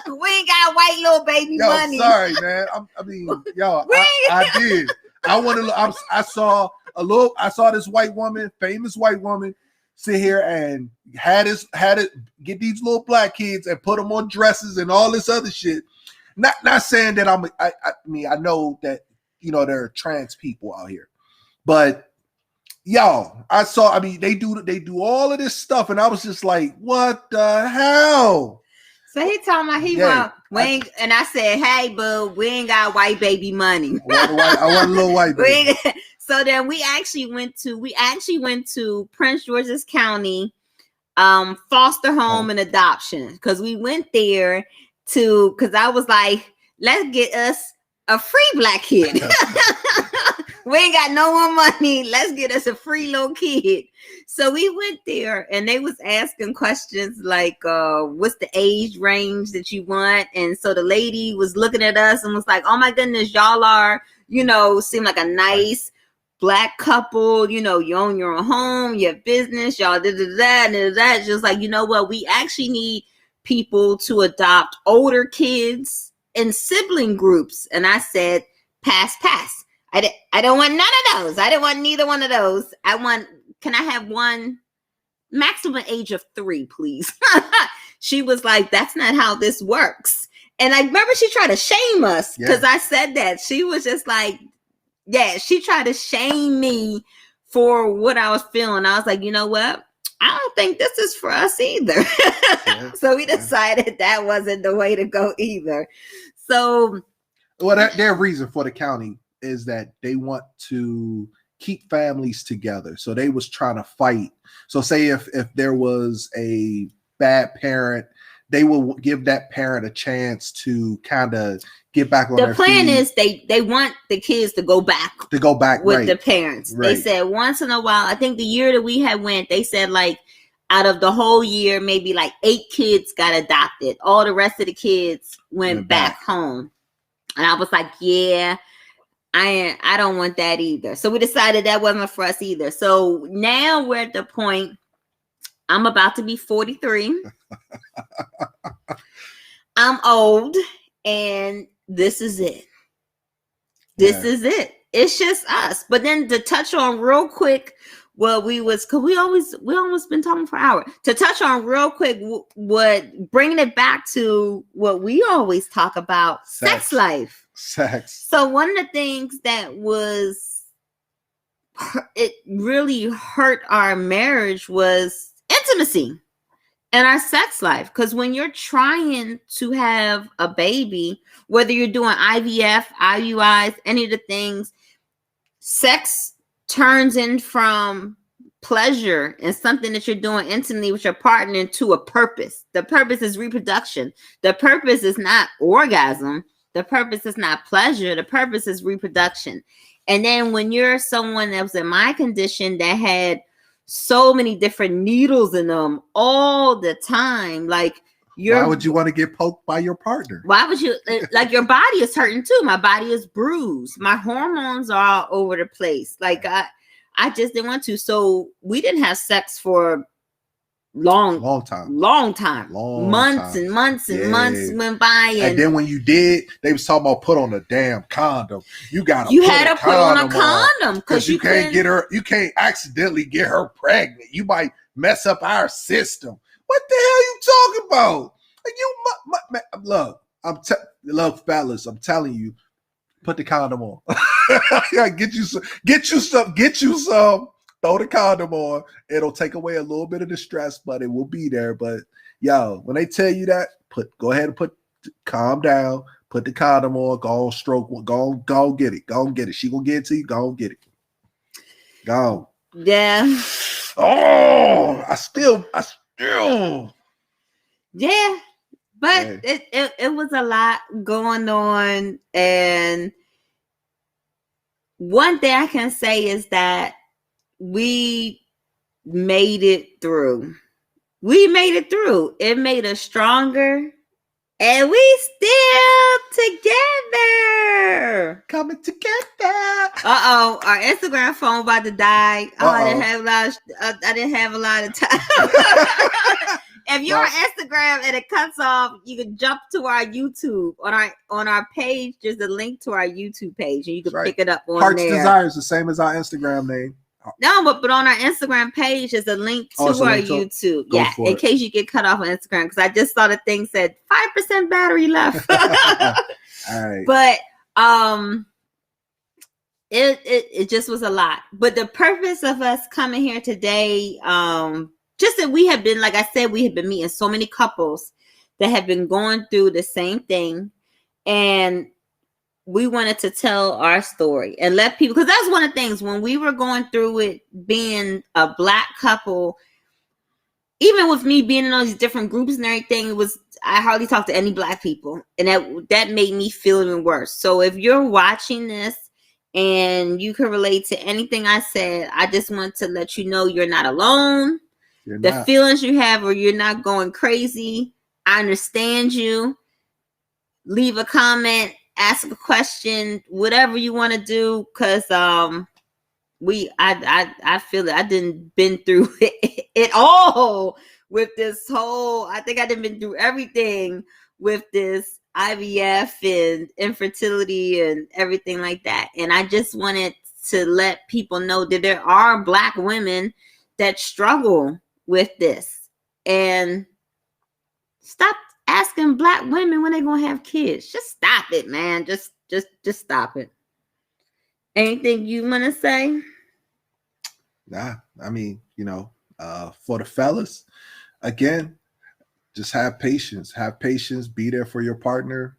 We ain't got white little baby money. Sorry, man. I did. I saw this white woman, famous white woman, sit here and had it get these little black kids and put them on dresses and all this other shit. Not saying that I know that there are trans people out here, but they do all of this stuff, and I was just like, what the hell? So he told me and I said, hey, boo, we ain't got white baby money. I want a little white baby. So then we actually went to Prince George's County foster home and adoption, because we went there because I was like, let's get us a free black kid. We ain't got no more money. Let's get us a free little kid. So we went there and they was asking questions like, what's the age range that you want? And so the lady was looking at us and was like, oh my goodness, y'all are, seem like a nice black couple, you own your own home, you have business, y'all did that. Just like, what? We actually need people to adopt older kids in sibling groups. And I said, pass. I don't want none of those. I didn't want neither one of those. Can I have one maximum age of 3, please? She was like, that's not how this works. And I remember she tried to shame us because I said that. She was just like, she tried to shame me for what I was feeling. I was like, you know what? I don't think this is for us either. So we decided that wasn't the way to go either. So, their reason for the county is that they want to keep families together. So they was trying to fight. So say if there was a bad parent, they will give that parent a chance to kind of get back on their feet. The plan is they want the kids to go back with the parents. Right. They said once in a while, I think the year that we had went, they said like out of the whole year, maybe like 8 kids got adopted. All the rest of the kids went back home. And I was like, I don't want that either. So we decided that wasn't for us either. So now we're at the point, I'm about to be 43. I'm old, and this is it. This is it. It's just us. But then to touch on real quick, because we almost been talking for an hour. To touch on real quick, bringing it back to what we always talk about, sex life. Sex. So one of the things that it really hurt our marriage was intimacy. and our sex life. Because when you're trying to have a baby, whether you're doing IVF, IUIs, any of the things, sex turns in from pleasure and something that you're doing intimately with your partner into a purpose. The purpose is reproduction. The purpose is not orgasm. The purpose is not pleasure. The purpose is reproduction. And then when you're someone that was in my condition that had so many different needles in them all the time, like why would you want to get poked by your partner? Why would you, like, your body is hurting too. My body is bruised. My hormones are all over the place. Like I just didn't want to. So we didn't have sex for long time. Months and months and months went by. And then when you did, they was talking about put on a damn condom. You had to put on a condom because you can't accidentally get her pregnant. You might mess up our system. What the hell you talking about? Look, fellas, I'm telling you, put the condom on. get you some. Throw the condom on. It'll take away a little bit of the stress, but it will be there. But yo, when they tell you that, go ahead and calm down. Put the condom on. Go on, stroke. Go get it. Go get it. She gonna get it to you. Go get it. Go. Yeah. Oh, I still. Yeah, but it was a lot going on, and one thing I can say is that we made it through. It made us stronger, and we still together. Coming together. Our Instagram phone about to die. I didn't have a lot of time. If you're on Instagram and it cuts off, you can jump to our YouTube. On our page, there's a link to our YouTube page, and you can pick it up on there. HartsDesires, the same as our Instagram name. No, but on our Instagram page, there's a link to our YouTube. Yeah, in case you get cut off on Instagram, because I just saw the thing said 5% battery left. All right. But it just was a lot. But the purpose of us coming here today, just that we have been, like I said, we have been meeting so many couples that have been going through the same thing, and we wanted to tell our story and let people, because that's one of the things when we were going through it, being a Black couple, even with me being in all these different groups and everything, I hardly talked to any Black people, and that made me feel even worse. So if you're watching this and you can relate to anything I said, I just want to let you know you're not alone. The feelings you have, or you're not going crazy, I understand you. Leave a comment, ask a question, whatever you want to do, because I feel that I didn't been through it all with this whole. I think I didn't been through everything with this IVF and infertility and everything like that. And I just wanted to let people know that there are Black women that struggle with this, and stop asking Black women when they're gonna have kids. Just stop it, man. Just stop it. Anything you want to say? Nah, I mean, for the fellas, again, just have patience. Be there for your partner.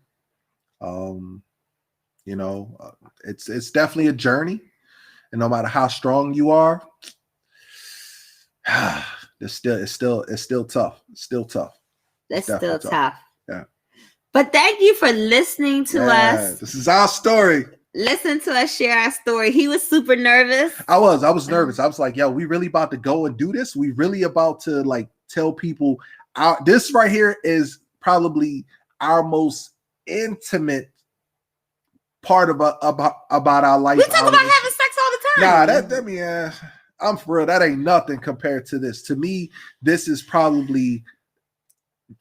It's definitely a journey, and no matter how strong you are, it's still tough. It's still tough. That's still tough. Yeah. But thank you for listening to us. This is our story. Listen to us share our story. He was super nervous. I was nervous. I was like, yo, we really about to go and do this? We really about to like tell people this right here is probably our most intimate part about our life. We talk about having sex all the time. Nah, I'm for real. That ain't nothing compared to this. To me, this is probably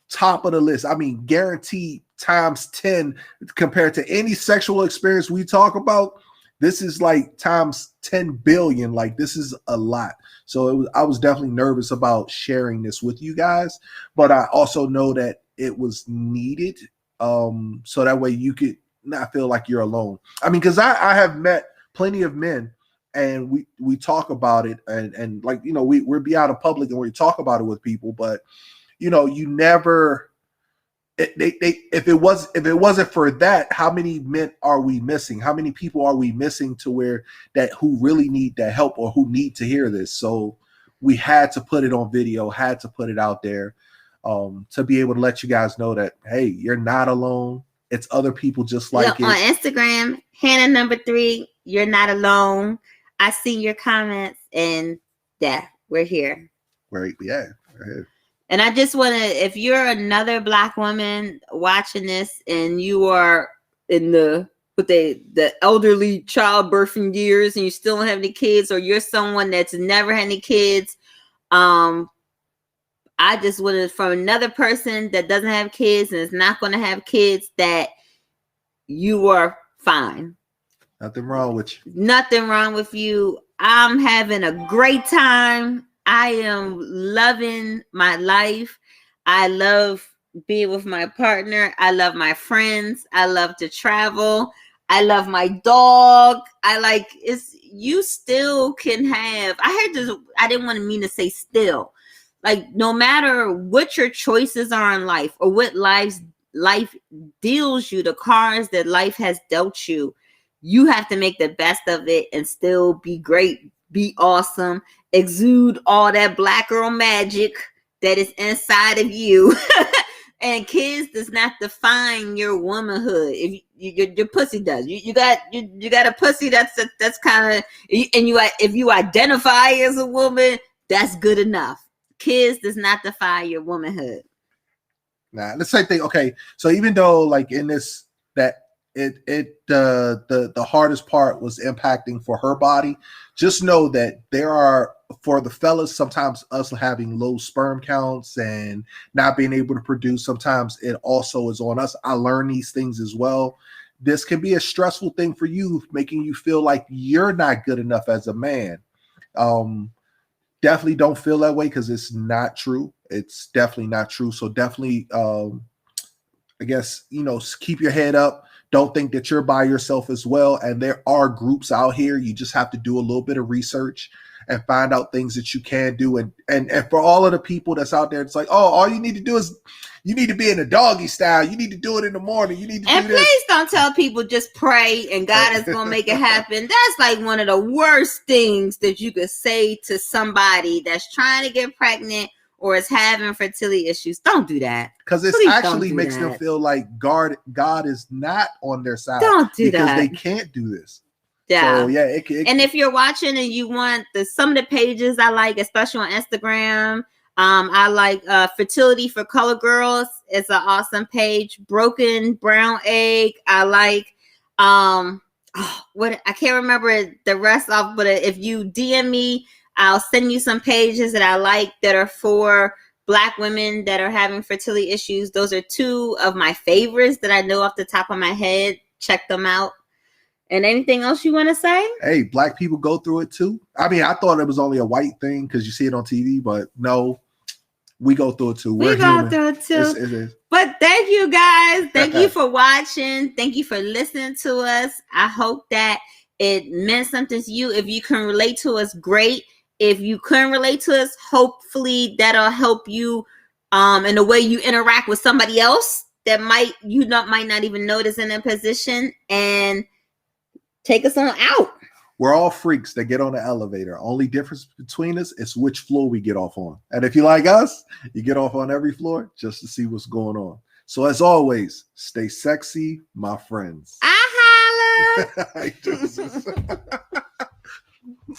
top of the list. I mean, guaranteed times 10 compared to any sexual experience we talk about. This is like times 10 billion. Like, this is a lot. So I was definitely nervous about sharing this with you guys, but I also know that it was needed. So that way you could not feel like you're alone. I mean, because I have met plenty of men, and we talk about it, and like, we'll be out in public and we talk about it with people, but you never. If it wasn't for that, how many men are we missing? How many people are we missing to where who really need that help or who need to hear this? So we had to put it on video, had to put it out there, to be able to let you guys know that, hey, you're not alone. It's other people just like it. On Instagram, Hannah #3, you're not alone. I see your comments, and yeah, we're here. We're here. And I just want to, if you're another Black woman watching this and you are in the elderly childbirthing years and you still don't have any kids, or you're someone that's never had any kids, I just want to, from another person that doesn't have kids and is not going to have kids, that you are fine. Nothing wrong with you. Nothing wrong with you. I'm having a great time. I am loving my life. I love being with my partner. I love my friends. I love to travel. I love my dog. You still can have, I heard this, I didn't want to mean to say still. Like, no matter what your choices are in life or what life deals you, the cards that life has dealt you, you have to make the best of it and still be great, be awesome, exude all that Black girl magic that is inside of you. And kids does not define your womanhood. If your pussy does, you got a pussy that's kind of, and if you identify as a woman, that's good enough. Kids does not define your womanhood. Nah, the same thing. Okay, so even though like in this that the hardest part was impacting for her body, just know that there are, for the fellas, sometimes us having low sperm counts and not being able to produce, sometimes it also is on us. I learned these things as well. This can be a stressful thing for you, making you feel like you're not good enough as a man. Definitely don't feel that way, because it's not true. It's definitely not true. So definitely, I guess, keep your head up. Don't think that you're by yourself as well. And there are groups out here. You just have to do a little bit of research and find out things that you can do. And for all of the people that's out there, it's like, oh, all you need to do is you need to be in a doggy style. You need to do it in the morning. You need to do this. And please don't tell people just pray and God is going to make it happen. That's like one of the worst things that you could say to somebody that's trying to get pregnant or is having fertility issues. Don't do that. Because it actually makes them feel like God is not on their side. Don't do that. Because they can't do this. Yeah. So, yeah. And if you're watching and you want some of the pages I like, especially on Instagram, I like Fertility for Color Girls. It's an awesome page. Broken Brown Egg. I like what I can't remember the rest of, but if you DM me, I'll send you some pages that I like that are for Black women that are having fertility issues. Those are two of my favorites that I know off the top of my head. Check them out. And anything else you want to say? Hey, Black people go through it too. I mean, I thought it was only a white thing because you see it on TV, but no, we go through it too. We go through it too. But thank you guys. Thank you for watching. Thank you for listening to us. I hope that it meant something to you. If you can relate to us, great. If you couldn't relate to us, hopefully that'll help you in the way you interact with somebody else that might not even notice in a position, and take us on out. We're all freaks that get on the elevator. Only difference between us is which floor we get off on. And if you like us, you get off on every floor just to see what's going on. So as always, stay sexy, my friends. I holla.